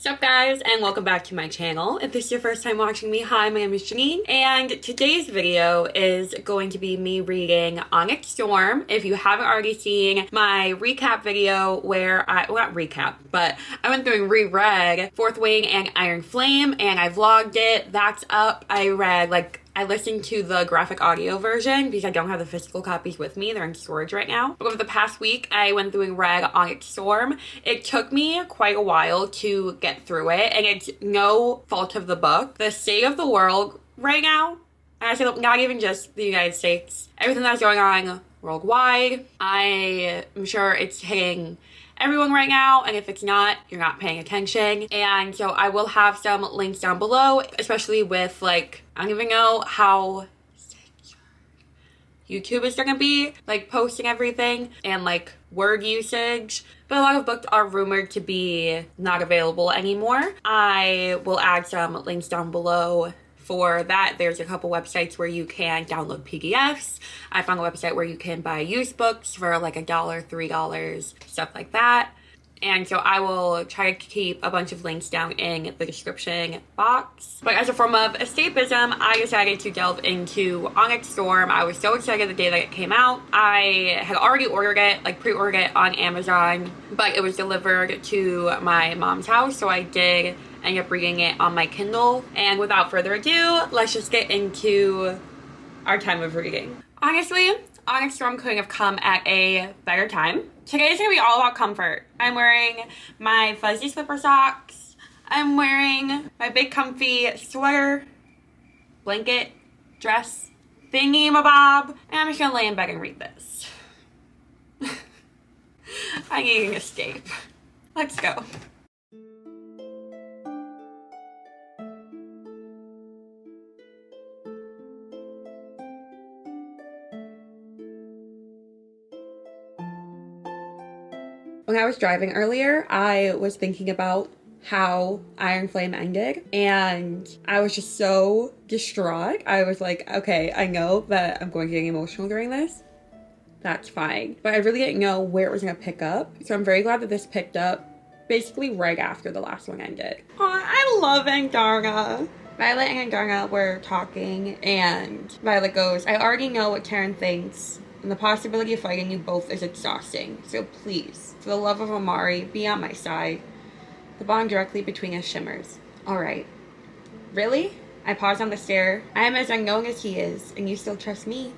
What's up, guys, and welcome back to my channel. If this is your first time watching me, hi, my name is Janine, and today's video is going to be me reading Onyx Storm. If you haven't already seen my recap video where well, not recap, but I went through and reread Fourth Wing and Iron Flame, and I vlogged it. That's up. I listened to the graphic audio version because I don't have the physical copies with me. They're in storage right now. But over the past week, I went through and read Onyx Storm. It took me quite a while to get through it, and it's no fault of the book. The state of the world right now, and I say not even just the United States, everything that's going on worldwide, I am sure it's hitting everyone right now, and if it's not, you're not paying attention. And so I will have some links down below, especially with I don't even know how YouTube is gonna be posting everything and word usage, but a lot of books are rumored to be not available anymore. I will add some links down below for that. There's a couple websites where you can download PDFs. I found a website where you can buy used books for $1, $3, stuff like that. And so I will try to keep a bunch of links down in the description box. But as a form of escapism, I decided to delve into Onyx Storm. I was so excited the day that it came out. I had already ordered it, pre-ordered it on Amazon, but it was delivered to my mom's house, so I did end up reading it on my Kindle. And without further ado, let's just get into our time of reading. Honestly, Onyx Storm couldn't have come at a better time. Today is going to be all about comfort. I'm wearing my fuzzy slipper socks. I'm wearing my big comfy sweater, blanket, dress, thingy-mabob, and I'm just going to lay in bed and read this. I need an escape. Let's go. When I was driving earlier, I was thinking about how Iron Flame ended, and I was just so distraught. I was like, okay, I know that I'm going to get emotional during this. That's fine. But I really didn't know where it was going to pick up. So I'm very glad that this picked up basically right after the last one ended. Aw, I love Andarna. Violet and Andarna were talking, and Violet goes, I already know what Taryn thinks, and the possibility of fighting you both is exhausting. So please, for the love of Amari, be on my side. The bond directly between us shimmers. Alright. Really? I pause on the stair. I am as unknown as he is, and you still trust me?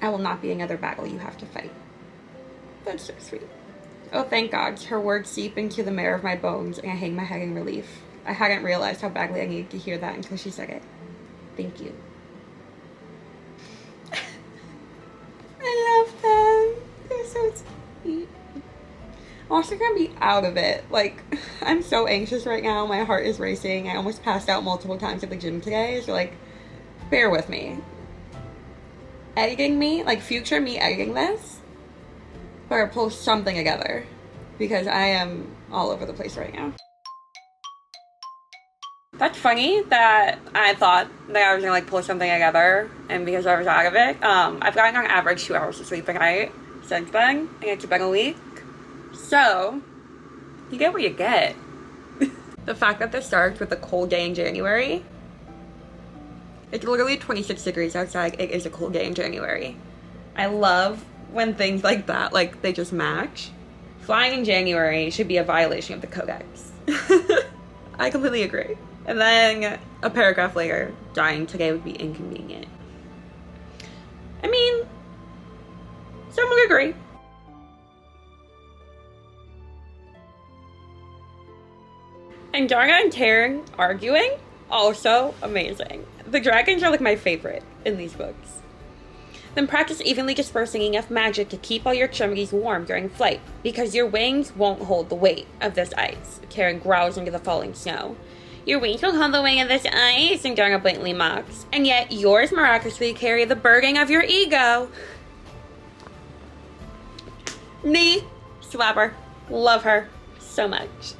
I will not be another battle you have to fight. That's so sweet. Oh, thank God. Her words seep into the marrow of my bones, and I hang my head in relief. I hadn't realized how badly I needed to hear that until she said it. Thank you. I love them. They're so sweet. I'm also gonna be out of it. I'm so anxious right now. My heart is racing. I almost passed out multiple times at the gym today. So, bear with me. Editing me, future me editing this, better pull something together because I am all over the place right now. That's funny that I thought that I was gonna pull something together, and because I was out of it, I've gotten on average 2 hours of sleep a night since then, and it's been a week. So, you get what you get. The fact that this starts with a cold day in January, it's literally 26 degrees outside. It is a cold day in January. I love when things like that, they just match. Flying in January should be a violation of the Codex. I completely agree. And then a paragraph later, dying today would be inconvenient. I mean, some would agree. And Andarna and Taryn arguing, also amazing. The dragons are my favorite in these books. Then practice evenly dispersing enough magic to keep all your extremities warm during flight, because your wings won't hold the weight of this ice. Taryn growls into the falling snow. Your wings will hold the weight of this ice, Andarna blatantly mocks. And yet yours miraculously carry the burden of your ego. Knee slapper. Love her so much.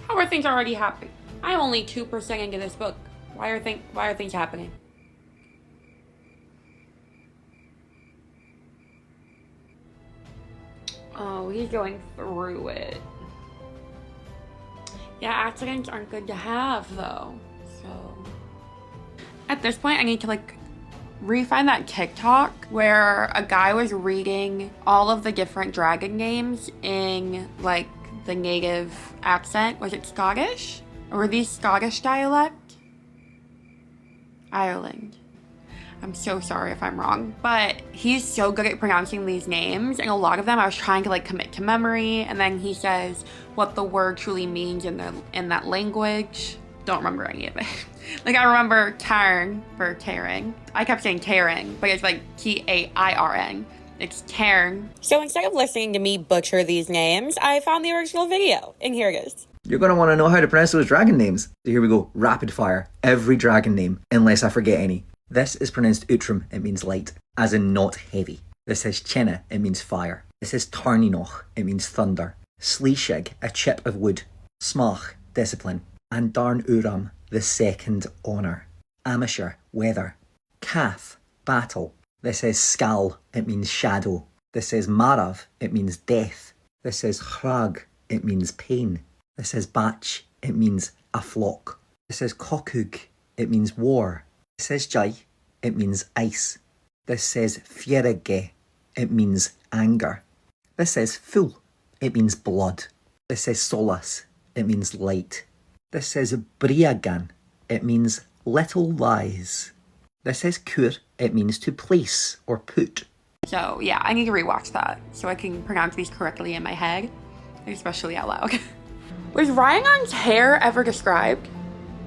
How are things already happening? I'm only 2% into this book. Why are things happening? Oh, he's going through it. Yeah, accidents aren't good to have, though. So at this point, I need to like re-find that TikTok where a guy was reading all of the different dragon names in like the native accent. Was it Scottish? Or were these Scottish dialect? Ireland. I'm so sorry if I'm wrong, but he's so good at pronouncing these names, and a lot of them I was trying to like commit to memory, and then he says what the word truly means in that language. Don't remember any of it. Like I remember tarn for tearing. I kept saying tearing, but it's like T-A-I-R-N. It's Cairn. So instead of listening to me butcher these names, I found the original video, and here it is. You're going to want to know how to pronounce those dragon names. So here we go, rapid fire. Every dragon name, unless I forget any. This is pronounced Utrum, it means light, as in not heavy. This is Chenna, it means fire. This is Tarninoch, it means thunder. Sleeshig, a chip of wood. Smach, discipline. And Darn Uram, the second honour. Amishar, weather. Kath, battle. This is Skal, it means shadow. This is Marav, it means death. This is Hrag, it means pain. This is Bach, it means a flock. This is Kokug, it means war. This says Jai, it means ice. This says Fierige, it means anger. This says Full, it means blood. This says Solas, it means light. This says Briagan, it means little lies. This says Kur, it means to place or put. So yeah, I need to rewatch that so I can pronounce these correctly in my head, especially out loud. Was Ryangon's hair ever described?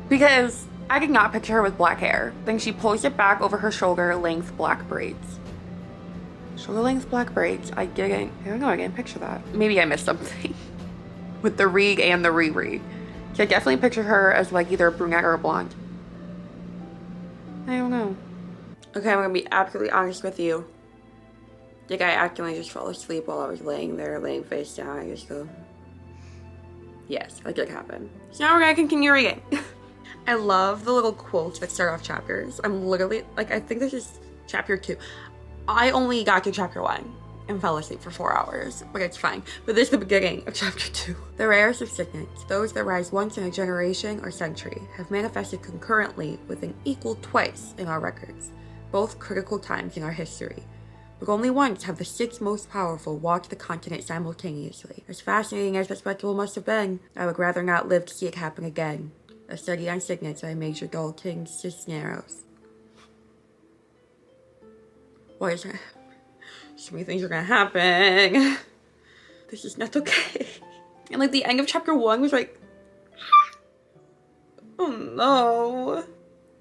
Because I did not picture her with black hair. Then she pulls it back over her shoulder length black braids. Shoulder length black braids. I don't know, I didn't picture that. Maybe I missed something with the rig and the reread. So I definitely picture her as like either a brunette or a blonde. I don't know. Okay, I'm gonna be absolutely honest with you. The guy accidentally just fell asleep while I was laying there, laying face down. I just go, yes, that did happen. So now we're gonna continue reading. I love the little quotes that start off chapters. I'm literally, like, I think this is chapter 2. I only got to chapter 1 and fell asleep for 4 hours, but it's fine. But this is the beginning of chapter 2. The rarest of signets, those that rise once in a generation or century, have manifested concurrently within equal twice in our records, both critical times in our history. But only once have the 6 most powerful walked the continent simultaneously. As fascinating as the spectacle must have been, I would rather not live to see it happen again. A study on signets by Major Dalton Cisneros. What is that? So many things are gonna happen. This is not okay. And like the end of chapter 1 was like, oh no.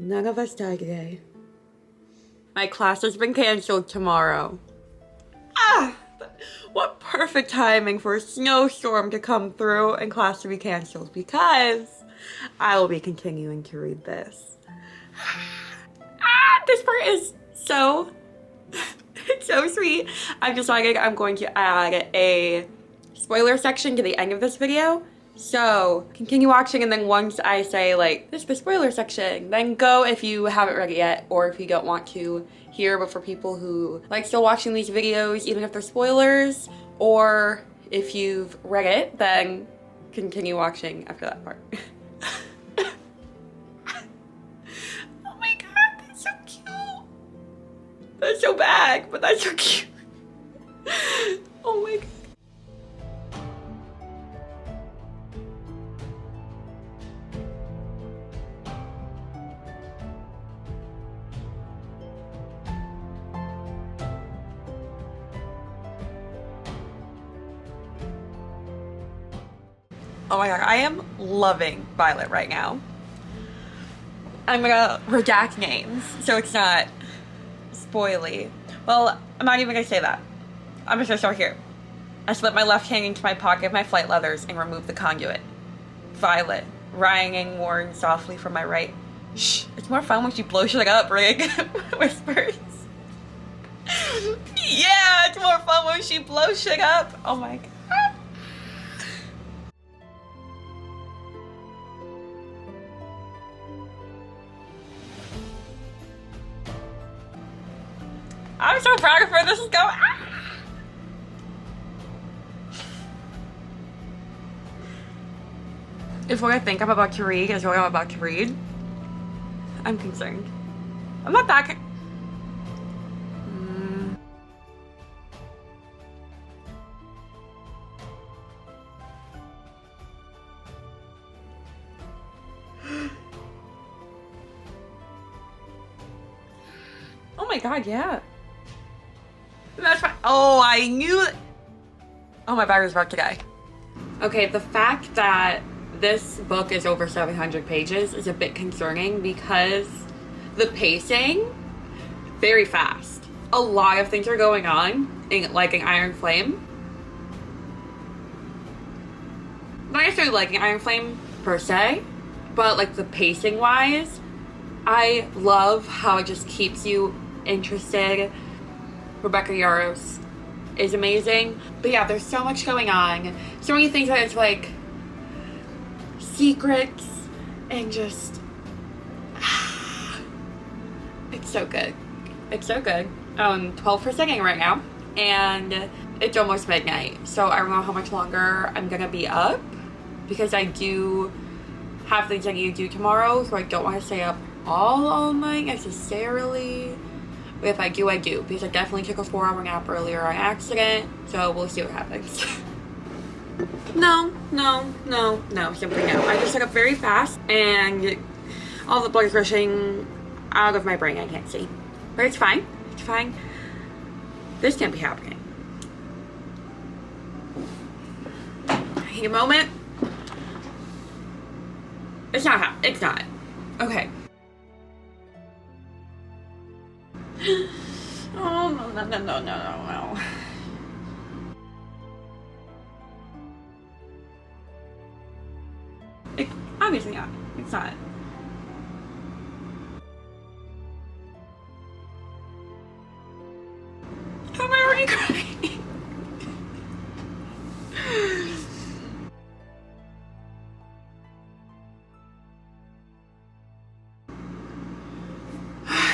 None of us die today. My class has been canceled tomorrow. What perfect timing for a snowstorm to come through and class to be canceled, because I will be continuing to read this. This part is so, it's so sweet. I've decided I'm going to add a spoiler section to the end of this video. So continue watching, and then once I say like, this is the spoiler section, then go if you haven't read it yet, or if you don't want to hear, but for people who like still watching these videos, even if they're spoilers, or if you've read it, then continue watching after that part. Oh my god, that's so cute. That's so bad, but that's so cute. Oh my god. Oh my god, I am loving Violet right now. I'm gonna redact names so it's not spoily. Well, I'm not even gonna say that. I'm just gonna start here. I slip my left hand into my pocket of my flight leathers and remove the conduit. Violet, Ryan warned softly from my right. Shh, it's more fun when she blows shit up, Rig. Whispers. Yeah, it's more fun when she blows shit up. Oh my god. I'm so proud of her. This is going. Ah! If what I think I'm about to read is what I'm about to read, I'm concerned. I'm not that. Oh my god, yeah. That's fine. Oh, I knew it. Oh, my battery's about to die. Okay, the fact that this book is over 700 pages is a bit concerning because the pacing, very fast. A lot of things are going on, in, like in Iron Flame. Not necessarily liking Iron Flame per se, but like the pacing wise, I love how it just keeps you interested. Rebecca Yarros is amazing. But yeah, there's so much going on. So many things that it's like secrets and just it's so good. It's so good. 12 for singing right now. And it's almost midnight. So I don't know how much longer I'm gonna be up because I do have things I need to do tomorrow, so I don't want to stay up all night necessarily. But if I do, I do. Because I definitely took a 4-hour nap earlier on accident. So we'll see what happens. No, simply no. I just took up very fast and all the blood is rushing out of my brain. I can't see. But it's fine. It's fine. This can't be happening. I need a moment. It's not. It's not. Okay. Oh, no. Obviously not. It's not. How am I already crying?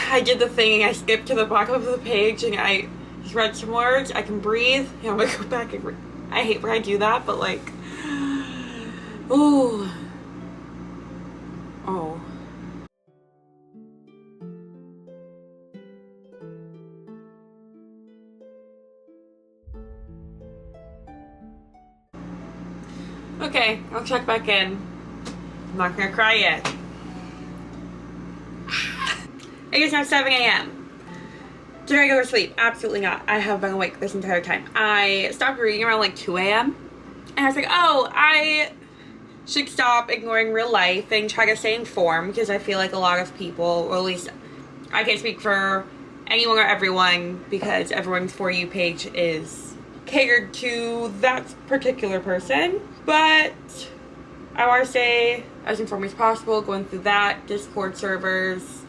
I did the thing, I skipped to the bottom of the page and I just read some words. I can breathe. And I'm gonna go back and read. I hate when I do that, but like, ooh. Oh. Okay, I'll check back in. I'm not gonna cry yet. It is now 7 a.m. Did I go to sleep? Absolutely not. I have been awake this entire time. I stopped reading around like 2 a.m. And I was like, oh, I should stop ignoring real life and try to stay informed because I feel like a lot of people, or at least I can't speak for anyone or everyone because everyone's For You page is catered to that particular person. But I want to stay as informed as possible, going through that, Discord servers,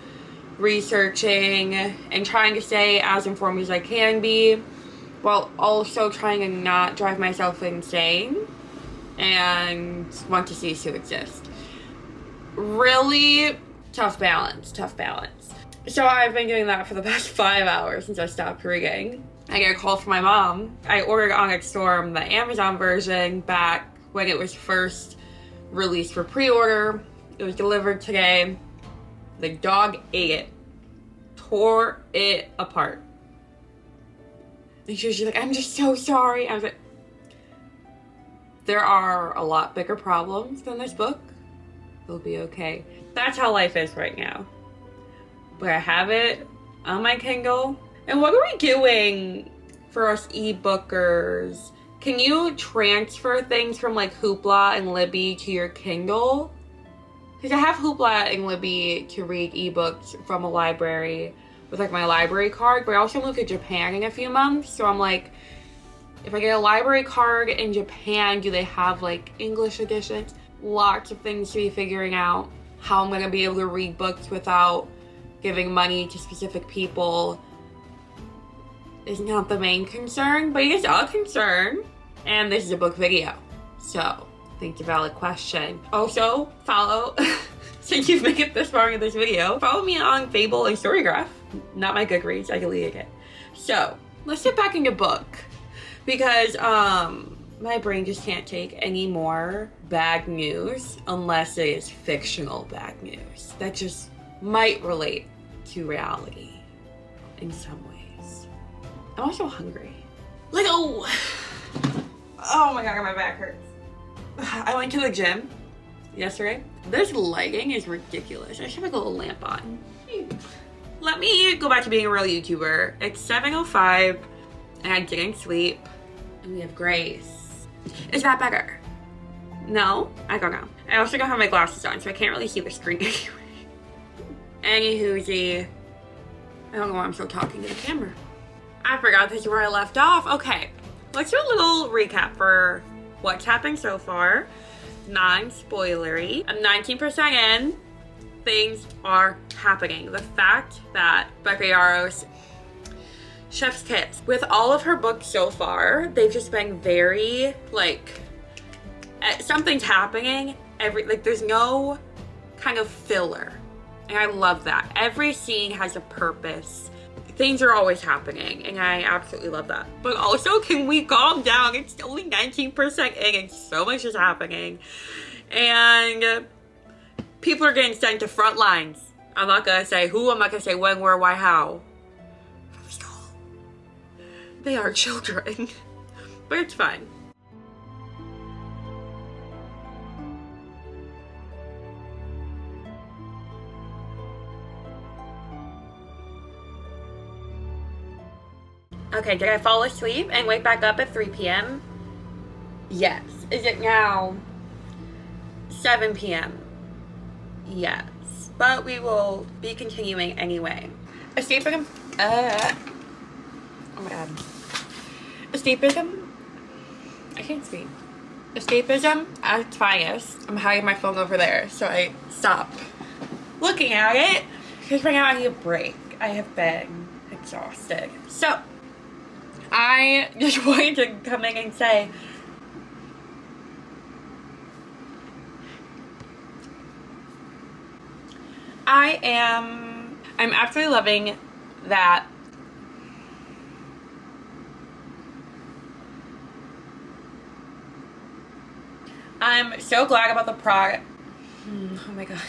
researching, and trying to stay as informed as I can be, while also trying to not drive myself insane and want to cease to exist. Really tough balance. So I've been doing that for the past 5 hours since I stopped reading. I get a call from my mom. I ordered Onyx Storm, the Amazon version, back when it was first released for pre-order. It was delivered today. The dog ate it. Tore it apart. And she was just like, I'm just so sorry. I was like, there are a lot bigger problems than this book. It'll be okay. That's how life is right now. But I have it on my Kindle. And what are we doing for us e-bookers? Can you transfer things from like Hoopla and Libby to your Kindle? Because I have Hoopla and Libby to read ebooks from a library with like my library card, but I also moved to Japan in a few months, so I'm like, if I get a library card in Japan, do they have like English editions? Lots of things to be figuring out. How I'm gonna be able to read books without giving money to specific people is not the main concern, but it is a concern. And this is a book video, so I think it's a valid question. Also, follow, since you've made it this far in this video, follow me on Fable and Storygraph. Not my Goodreads, I deleted it. So let's get back into book, because my brain just can't take any more bad news unless it is fictional bad news that just might relate to reality in some ways. I'm also hungry. Like, oh my god, my back hurts. I went to the gym yesterday. This lighting is ridiculous. I should have like a little lamp on. Let me go back to being a real YouTuber. It's 7:05 and I didn't sleep. And we have Grace. Is that better? No? I don't know. I also don't have my glasses on, so I can't really see the screen anyway. Anywhoozy. I don't know why I'm still talking to the camera. I forgot this is where I left off. Okay, let's do a little recap for what's happened so far. Non-spoilery. I'm 19% in. Things are happening. The fact that Becca Yaros, chef's kiss, with all of her books so far, they've just been very, like, something's happening. There's no kind of filler. And I love that. Every scene has a purpose. Things are always happening, and I absolutely love that. But also, can we calm down? It's only 19% in, and so much is happening. And people are getting sent to front lines. I'm not gonna say who, I'm not gonna say when, where, why, how. They are children. But it's fine. Okay, did I fall asleep and wake back up at 3 p.m.? Yes. Is it now 7 p.m.? Yes. But we will be continuing anyway. Escapism. Oh my god. Escapism. I can't speak. Escapism at its finest. I'm hiding my phone over there, so I stop looking at it because right now I need a break. I have been exhausted. So I just wanted to come in and say, I'm absolutely loving that I'm so glad about the oh my god.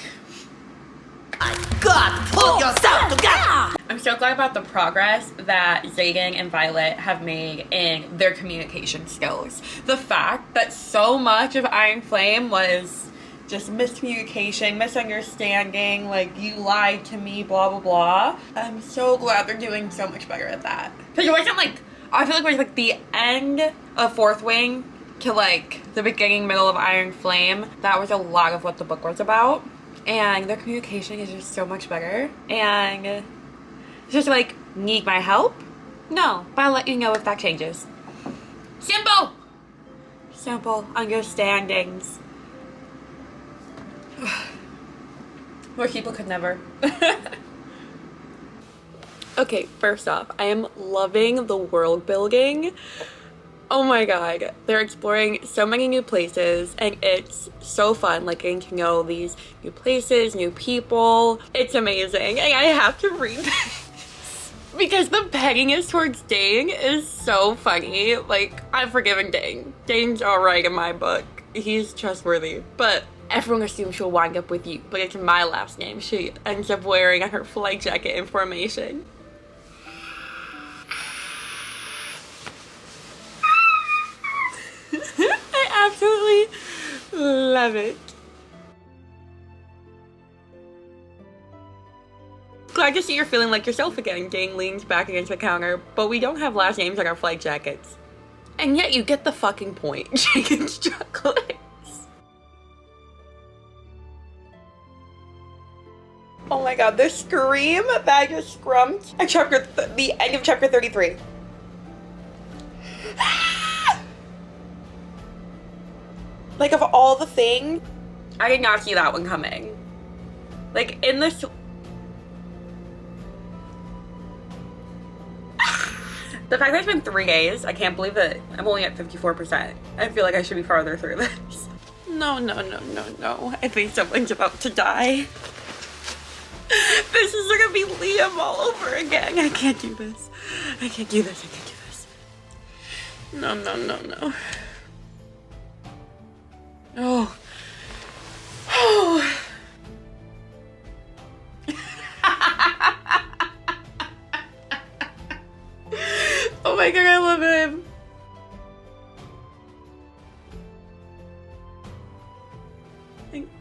Pull yourself together! I'm so glad about the progress that Zayden and Violet have made in their communication skills. The fact that so much of Iron Flame was just miscommunication, misunderstanding, like, you lied to me, blah, blah, blah. I'm so glad they're doing so much better at that. Because it wasn't like, I feel like it was like the end of Fourth Wing to like the beginning, middle of Iron Flame. That was a lot of what the book was about. And their communication is just so much better. And it's just like, need my help? No, but I'll let you know if that changes. Simple! Simple understandings. More people could never. Okay, first off, I am loving the world building. Oh my god, they're exploring so many new places and it's so fun, like, getting to know these new places, new people. It's amazing, and I have to read this because the pettiness towards Dane is so funny. Like, I'm forgiving Dane. Dane's alright in my book. He's trustworthy, but everyone assumes she'll wind up with you, but it's my last name she ends up wearing on her flight jacket in formation. I absolutely love it. Glad to see you're feeling like yourself again. Dane leans back against the counter, but we don't have last names on our flight jackets. And yet you get the fucking point. Chicken's chocolates. Oh my god, the scream that I just scrumped at the end of chapter 33. Like, of all the things, I did not see that one coming. Like, in this... The fact that it's been 3 days, I can't believe that I'm only at 54%. I feel like I should be farther through this. No, no, no, no, no. I think someone's about to die. This is gonna be Liam all over again. I can't do this. I can't do this. I can't do this. No, no, no, no. Oh. Oh. Oh my god, I love him.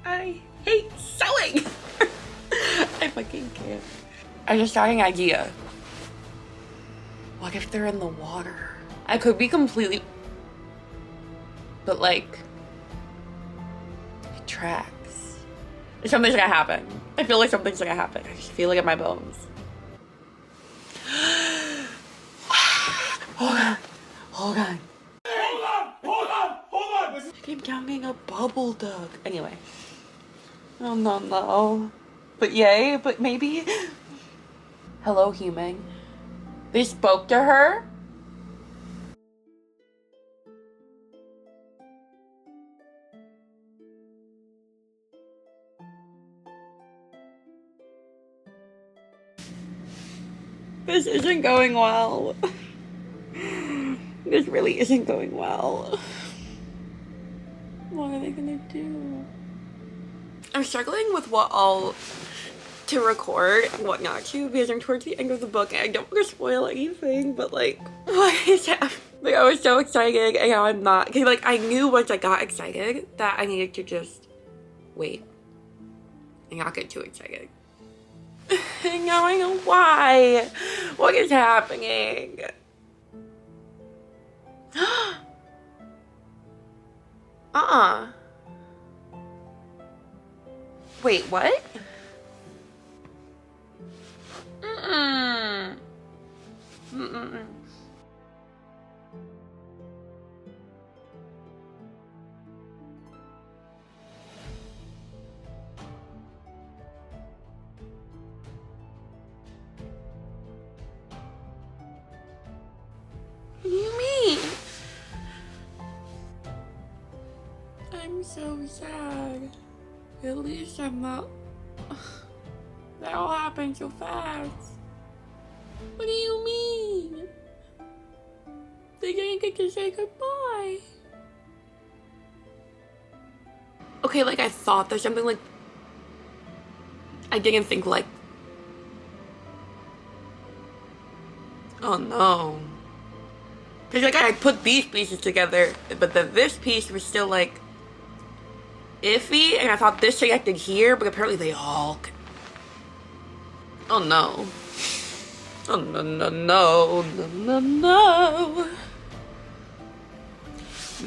I hate sewing. I fucking can't. I just got an idea. What if they're in the water? I could be completely... But like... It tracks. Something's gonna happen. I feel like something's gonna happen. I just feel it in my bones. Hold on. Hold on. Hold on! Hold on! Hold on! I keep counting a bubble duck. Anyway. Oh no, no. But yay, but maybe. Hello, human. They spoke to her? This isn't going well. This really isn't going well. What are they gonna do? I'm struggling with what all to record and what not to because I'm towards the end of the book and I don't want to spoil anything, but like, what is happening? Like, I was so excited and now I'm not. Cause like, I knew once I got excited that I needed to just wait and not get too excited. And now I know why. What is happening? Wait, what? Mm-mm. Mm-mm. What do you mean? I'm so sad. At least I'm not... That all happened so fast. What do you mean? They didn't get to say goodbye. Okay, like I thought there's something like... I didn't think like... Oh no. Cause like I put these pieces together, but then this piece was still like... iffy, and I thought this connected here, but apparently they all... Oh no. Oh no, no, no, no, no, no.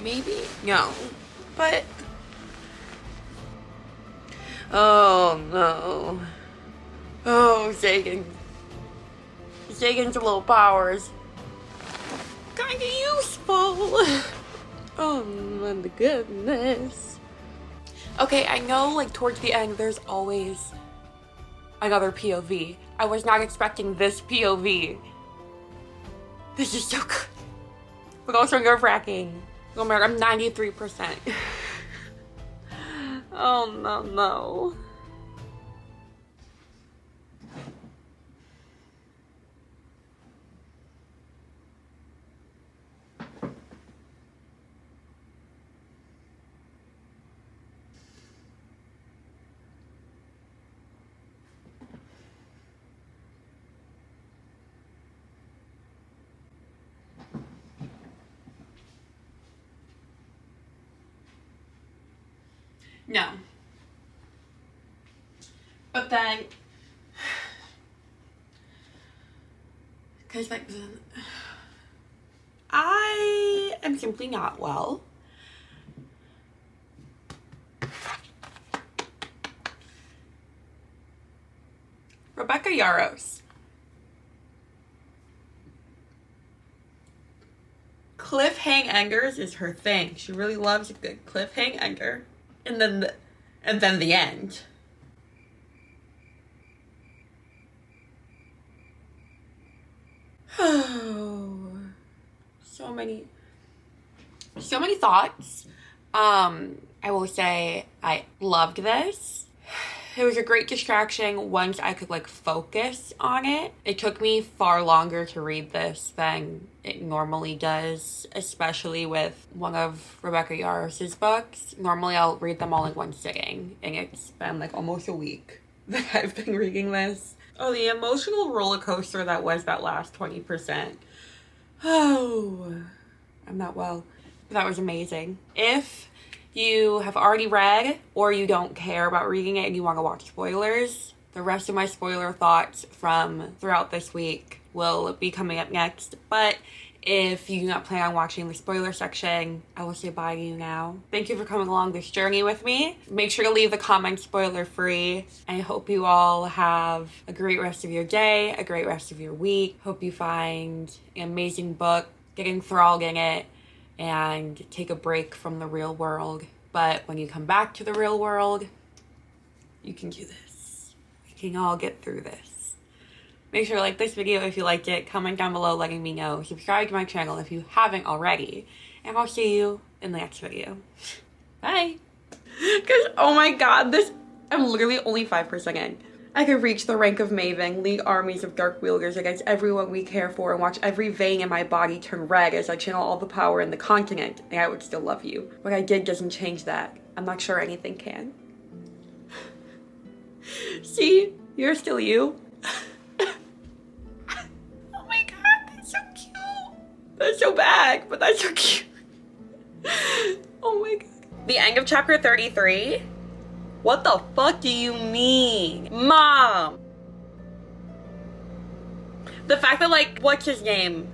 Maybe? No. But... Oh no. Oh, Zagan. Zagan's little powers. Kinda useful. Oh my goodness. Okay, I know like towards the end there's always another POV. I was not expecting this POV. This is so good. But also nerve-wracking. Oh my god, I'm 93%. Oh no, no. No. But then, because like, I am simply not well. Rebecca Yarros. Cliffhangers is her thing. She really loves a good cliffhanger. And then the end. Oh, so many thoughts. I will say I loved this. it was a great distraction once I could like focus on it. It took me far longer to read this than it normally does, especially with one of Rebecca Yarros's books. Normally I'll read them all in one sitting, and it's been like almost a week that I've been reading this. Oh, the emotional roller coaster that was that last 20%. Oh, I'm not well. That was amazing. If you have already read or you don't care about reading it and you want to watch spoilers, the rest of my spoiler thoughts from throughout this week will be coming up next. But if you do not plan on watching the spoiler section, I will say bye to you now. Thank you for coming along this journey with me. Make sure to leave the comments spoiler free. I hope you all have a great rest of your day, a great rest of your week. Hope you find an amazing book, get enthralled in it, and take a break from the real world. But when you come back to the real world, you can do this. We can all get through this. Make sure to like this video if you liked it. Comment down below letting me know. Subscribe to my channel if you haven't already. And I'll see you in the next video. Bye. Because, oh my god, I'm literally only 5% in. I could reach the rank of Maven, lead armies of dark wielders against everyone we care for, and watch every vein in my body turn red as I channel all the power in the continent, and I would still love you. What I did doesn't change that. I'm not sure anything can. See? You're still you. Oh my god, that's so cute. That's so bad, but that's so cute. Oh my god. The end of chapter 33? What the fuck do you mean? Mom! The fact that, like, what's his name?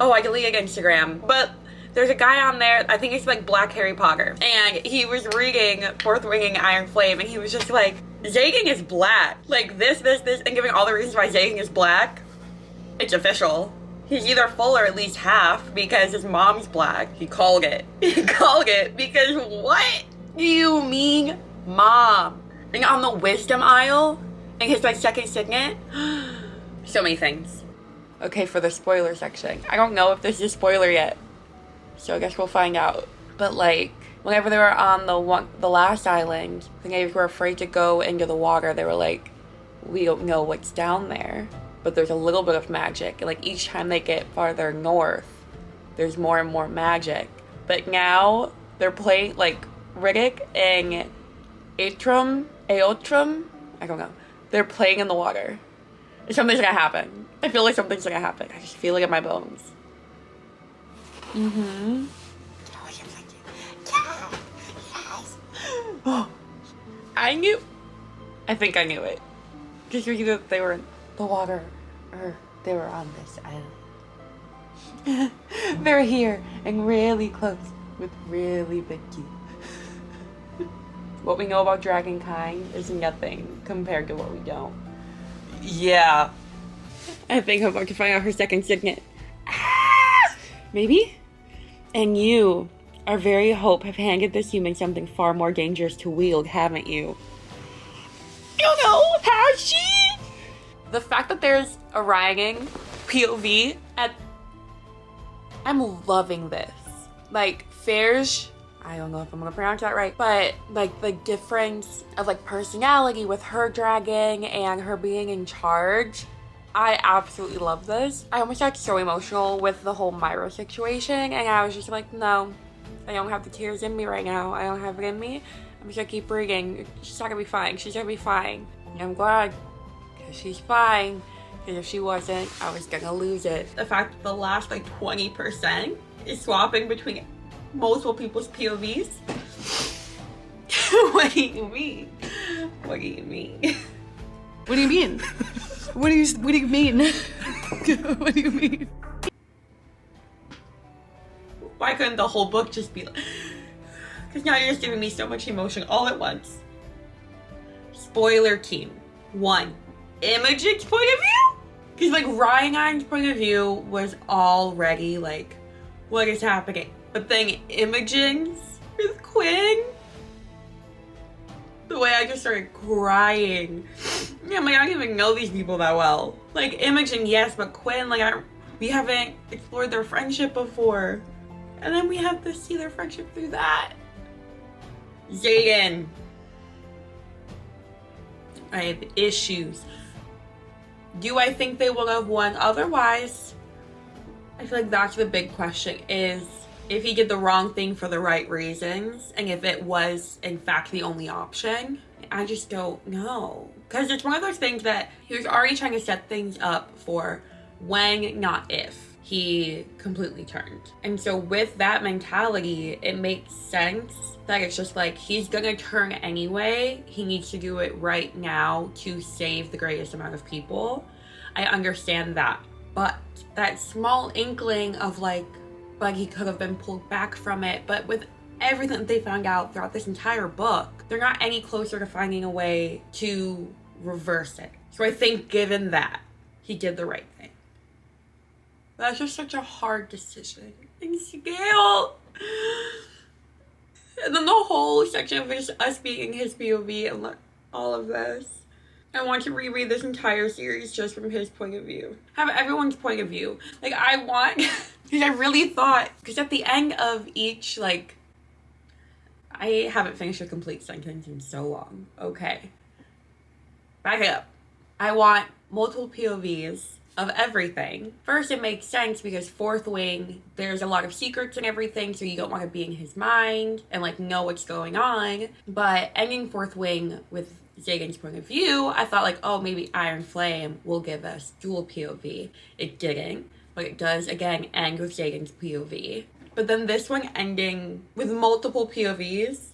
Oh, I deleted Instagram. But there's a guy on there, I think it's like Black Harry Potter. And he was reading Fourth Ringing Iron Flame, and he was just like, Zagan is black. Like, this, and giving all the reasons why Zagan is black. It's official. He's either full or at least half, because his mom's black. He called it. He called it, because what? You mean mom? And on the wisdom aisle, in his like second signet, so many things. Okay, for the spoiler section, I don't know if this is a spoiler yet, so I guess we'll find out. But like, whenever they were on the last island, the natives were afraid to go into the water. They were like, we don't know what's down there, but there's a little bit of magic. And like each time they get farther north, there's more and more magic. But now they're playing like Riddick and Aotrum, I don't know. They're playing in the water. Something's gonna happen. I feel like something's gonna happen. I just feel it in my bones. Mm-hmm. Yes. Oh, I think I knew it. Just either they were in the water or they were on this island. They're here and really close with really big teeth. What we know about dragonkind is nothing compared to what we don't. Yeah. I think I'm about to find out her second signet. Maybe? And you, our very hope, have handed this human something far more dangerous to wield, haven't you? You know, has she? The fact that there's a writing POV I'm loving this. Like, Fairge, I don't know if I'm gonna pronounce that right, but like the difference of like personality with her dragging and her being in charge, I absolutely love this. I almost got so emotional with the whole Myra situation, and I was just like, no, I don't have the tears in me right now. I don't have it in me. I'm just gonna keep reading. She's not gonna be fine. She's gonna be fine. And I'm glad, because she's fine. Because if she wasn't, I was gonna lose it. The fact that the last like 20% is swapping between multiple people's POVs. What do you mean? What do you mean? What do you mean? What do you mean? What do you mean? Why couldn't the whole book just be like... Because now you're just giving me so much emotion all at once. Spoiler team. 1. Imogen's point of view? Because like Ryan's point of view was already like, what is happening? But then Imogen's with Quinn, the way I just started crying. Yeah, I'm like, I don't even know these people that well. Like Imogen, yes, but Quinn, like we haven't explored their friendship before. And then we have to see their friendship through that. Jaden. I have issues. Do I think they would have won otherwise? I feel like that's the big question, is if he did the wrong thing for the right reasons, and if it was in fact the only option. I just don't know. Because it's one of those things that he was already trying to set things up for when, not if, he completely turned. And so with that mentality, it makes sense that it's just like, he's gonna turn anyway. He needs to do it right now to save the greatest amount of people. I understand that. But that small inkling of like, but he could have been pulled back from it. But with everything that they found out throughout this entire book, they're not any closer to finding a way to reverse it. So I think given that, he did the right thing. That's just such a hard decision. And scale. And then the whole section of just us being his POV and all of this. I want to reread this entire series just from his point of view. Have everyone's point of view. Like, I want, because I really thought, because at the end of each, like, I haven't finished a complete sentence in so long. Okay. Back it up. I want multiple POVs of everything. First, it makes sense because Fourth Wing, there's a lot of secrets and everything, so you don't want to be in his mind and, like, know what's going on. But ending Fourth Wing with Zagan's point of view, I thought like, oh, maybe Iron Flame will give us dual POV. It didn't, but it does again end with Zagan's POV. But then this one ending with multiple POVs,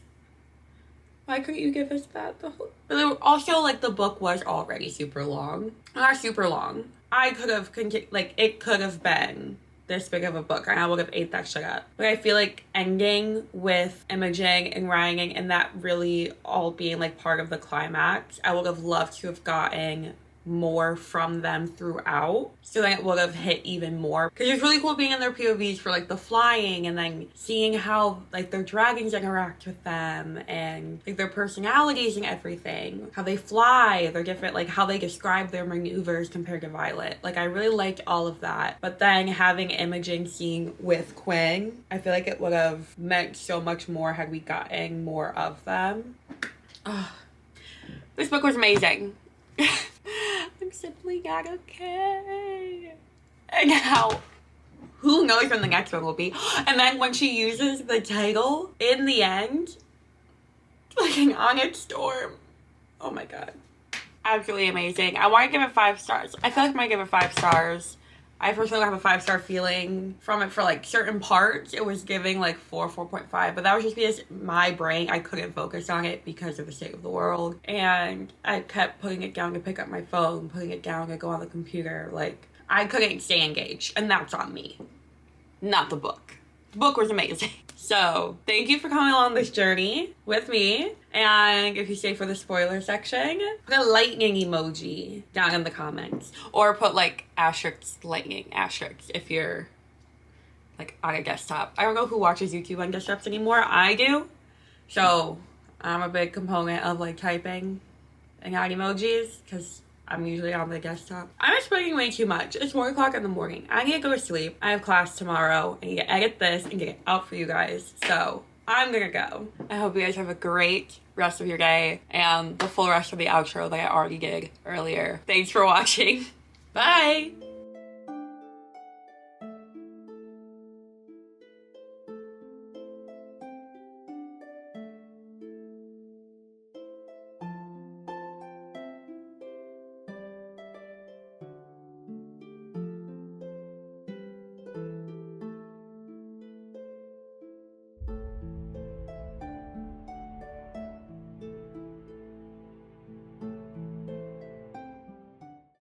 why couldn't you give us that the whole? But they were also like, the book was already super long. Not super long. I could have like, it could have been this big of a book and I would have ate that shit up. But I feel like ending with Imogen and Ryan and that really all being like part of the climax, I would have loved to have gotten more from them throughout, so that it would have hit even more. Because it's really cool being in their POVs for like the flying and then seeing how like their dragons interact with them and like their personalities and everything, how they fly, their different, like how they describe their maneuvers compared to Violet. Like I really liked all of that. But then having Imogen scene with Quinn, I feel like it would have meant so much more had we gotten more of them. This book was amazing. I'm simply not okay. And how, who knows when the next one will be. And then when she uses the title in the end, like an Onyx Storm. Oh my god. Absolutely amazing. I want to give it 5 stars. I feel like I might give it 5 stars. I personally have a 5-star feeling from it for like certain parts. It was giving like 4.5, but that was just because my brain, I couldn't focus on it because of the state of the world. And I kept putting it down to pick up my phone, putting it down to go on the computer. Like, I couldn't stay engaged, and that's on me, not the book. The book was amazing. So thank you for coming along this journey with me. And if you stay for the spoiler section, put a lightning emoji down in the comments, or put like asterisk, lightning asterisk if you're like on a desktop. I don't know who watches YouTube on desktops anymore. I do. So I'm a big component of like typing and add emojis because I'm usually on the desktop. I'm explaining way too much. It's 1 o'clock in the morning. I need to go to sleep. I have class tomorrow. I need to edit this and get it out for you guys. So I'm gonna go. I hope you guys have a great rest of your day and the full rest of the outro that I already did earlier. Thanks for watching. Bye.